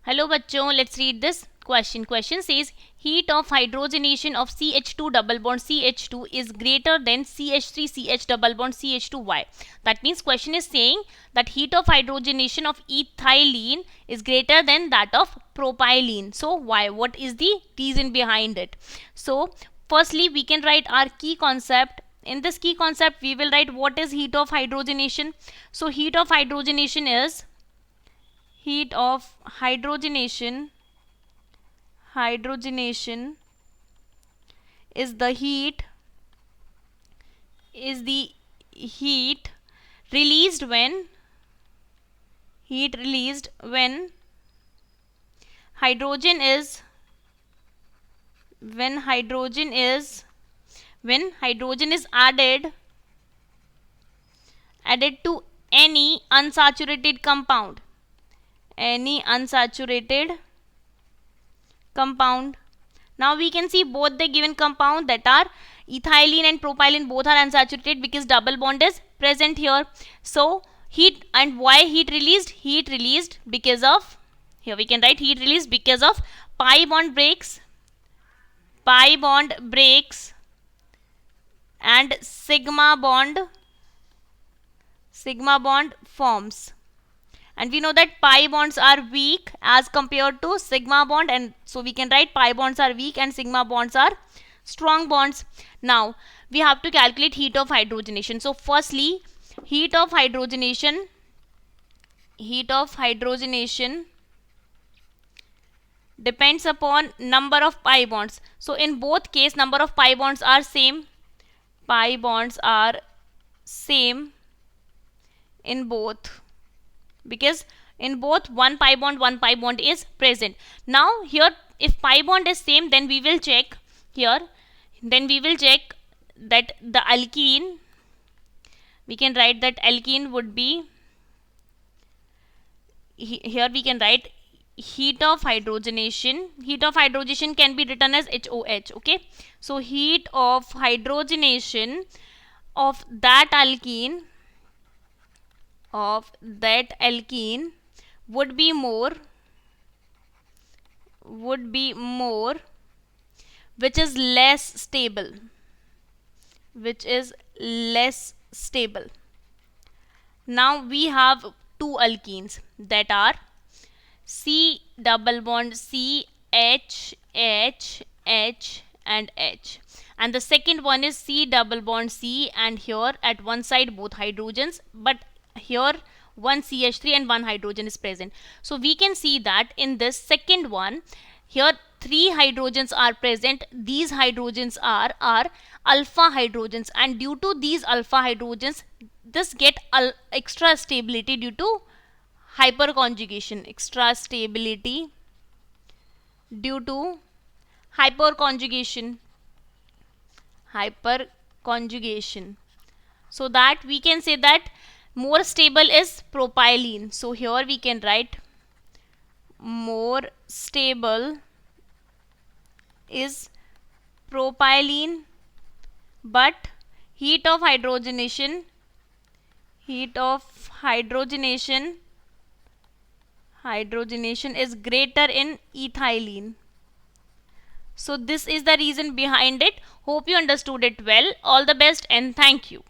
Hello बच्चों, let's read this question. Question says heat of hydrogenation of CH2 double bond CH2 is greater than CH3 CH double bond CH2. Why? That means question is saying that heat of hydrogenation of ethylene is greater than that of propylene. So why? What is the reason behind it? So firstly we can write our key concept. In this key concept we will write what is heat of hydrogenation. So heat of hydrogenation is hydrogenation is the heat released when hydrogen is added to any unsaturated compound. Now we can see both the given compound, that are ethylene and propylene, both are unsaturated because double bond is present here. So heat, and why heat released? Heat released because of, here we can write heat released because of pi bond breaks and sigma bond forms. And we know that pi bonds are weak as compared to sigma bond, and so we can write pi bonds are weak and sigma bonds are strong bonds. Now we have to calculate heat of hydrogenation. So firstly, heat of hydrogenation depends upon number of pi bonds. So in both case number of pi bonds are same. In both, because in both one pi bond is present. Now here if pi bond is same, then we will check that the alkene, we can write that alkene would be, here we can write heat of hydrogenation can be written as HOH. Okay, so heat of hydrogenation of that alkene would be more, which is less stable. Now we have two alkenes, that are C double bond C, H, H, H and H, and the second one is C double bond C, and here at one side both hydrogens, but here one CH3 and one hydrogen is present. So we can see that in this second one, here three hydrogens are present. These hydrogens are alpha hydrogens, and due to these alpha hydrogens, this get extra stability due to hyperconjugation. So that we can say that more stable is propylene. So here we can write more stable is propylene, but heat of hydrogenation is greater in ethylene. So this is the reason behind it. Hope you understood it well. All the best and thank you.